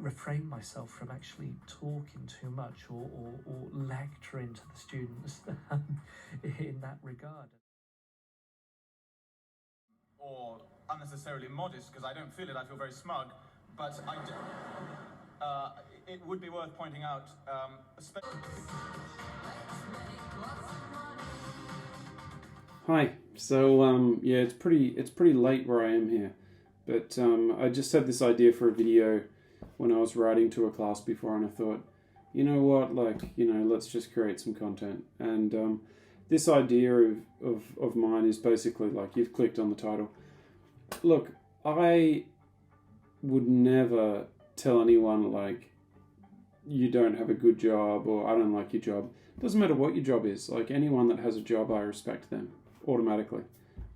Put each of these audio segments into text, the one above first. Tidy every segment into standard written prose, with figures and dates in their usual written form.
refrain myself from actually talking too much or lecturing to the students in that regard. Or unnecessarily modest, because I don't feel it, I feel very smug, but it would be worth pointing out, Hi. So yeah, it's pretty late where I am here, but I just had this idea for a video when I was writing to a class before, and I thought, you know what, let's just create some content. And this idea of mine is basically like, you've clicked on the title. Look, I would never tell anyone like, you don't have a good job, or I don't like your job. It doesn't matter what your job is. Like, anyone that has a job, I respect them automatically.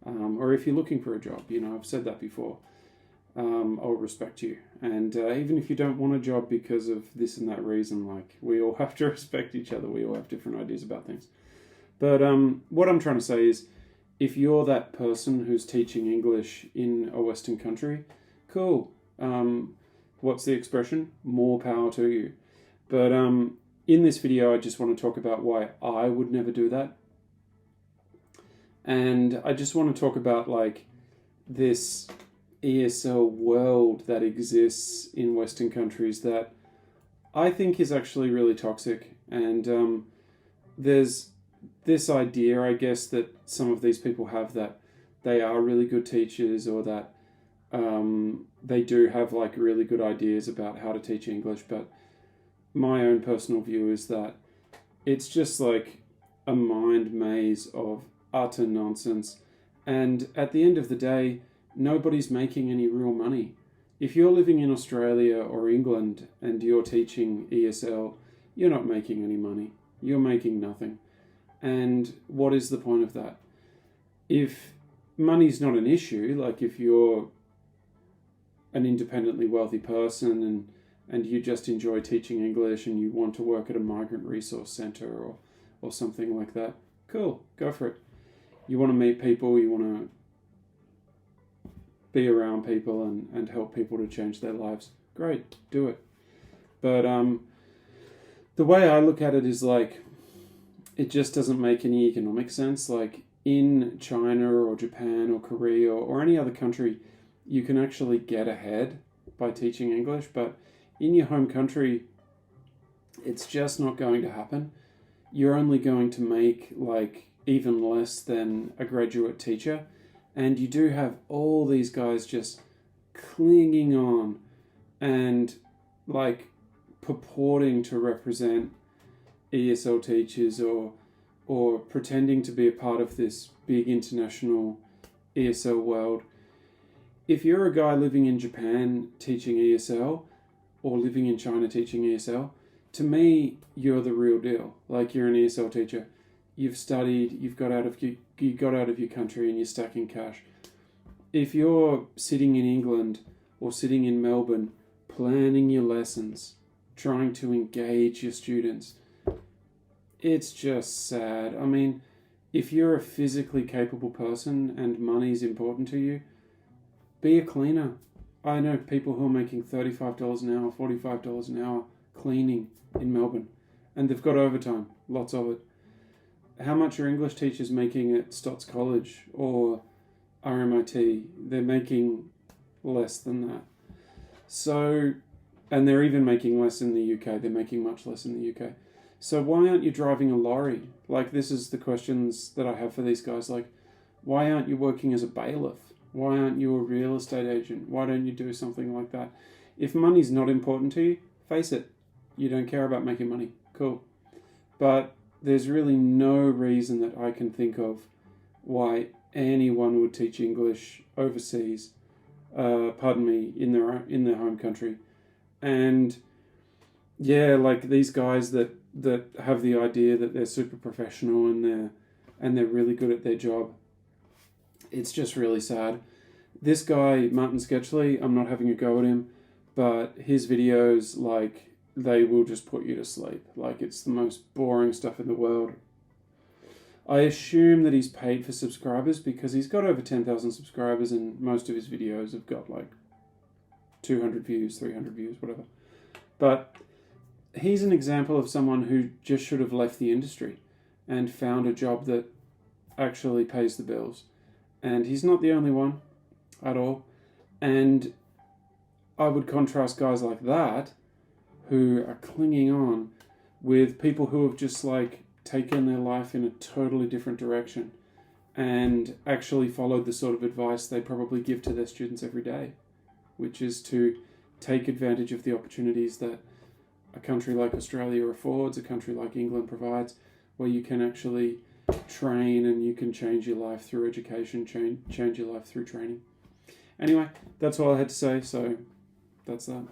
Or if you're looking for a job, I've said that before. I'll respect you. And even if you don't want a job because of this and that reason, like, we all have to respect each other. We all have different ideas about things. But what I'm trying to say is, if you're that person who's teaching English in a Western country, cool. What's the expression? More power to you. But in this video, I just want to talk about why I would never do that. And I just want to talk about like this ESL world that exists in Western countries that I think is actually really toxic. And there's this idea, I guess, that some of these people have, that they are really good teachers, or that they do have like really good ideas about how to teach English. But my own personal view is that it's just like a mind maze of utter nonsense. And at the end of the day, nobody's making any real money. If you're living in Australia or England and you're teaching ESL, you're not making any money. You're making nothing. And what is the point of that? If money's not an issue, like if you're an independently wealthy person and you just enjoy teaching English and you want to work at a migrant resource centre or something like that, cool, go for it. You want to meet people, you want to be around people and help people to change their lives, great, do it. But the way I look at it is like, it just doesn't make any economic sense. Like, in China or Japan or Korea or any other country, you can actually get ahead by teaching English, but in your home country, it's just not going to happen. You're only going to make like even less than a graduate teacher, and you do have all these guys just clinging on and like purporting to represent ESL teachers or pretending to be a part of this big international ESL world. If you're a guy living in Japan teaching ESL or living in China teaching ESL, to me, you're the real deal. Like, you're an ESL teacher. You've studied, you got out of your country and you're stacking cash. If you're sitting in England or sitting in Melbourne, planning your lessons, trying to engage your students, it's just sad. I mean, if you're a physically capable person and money's important to you, be a cleaner. I know people who are making $35 an hour, $45 an hour cleaning in Melbourne, and they've got overtime, lots of it. How much are English teachers making at Stotts College or RMIT? They're making less than that. So, and they're even making less in the UK. They're making much less in the UK. So why aren't you driving a lorry? Like, this is the questions that I have for these guys. Like, why aren't you working as a bailiff? Why aren't you a real estate agent? Why don't you do something like that? If money's not important to you, face it. You don't care about making money. Cool. But there's really no reason that I can think of why anyone would teach English overseas, in their home country. And yeah, like these guys that have the idea that they're super professional and they're really good at their job. It's just really sad. This guy, Martin Sketchley, I'm not having a go at him, but his videos, like, they will just put you to sleep. Like, it's the most boring stuff in the world. I assume that he's paid for subscribers because he's got over 10,000 subscribers and most of his videos have got like 200 views, 300 views, whatever. But he's an example of someone who just should have left the industry and found a job that actually pays the bills. And he's not the only one at all. And I would contrast guys like that who are clinging on with people who have just like taken their life in a totally different direction and actually followed the sort of advice they probably give to their students every day, which is to take advantage of the opportunities that a country like Australia affords, a country like England provides, where you can actually train and you can change your life through education, change your life through training. Anyway, that's all I had to say, so that's that.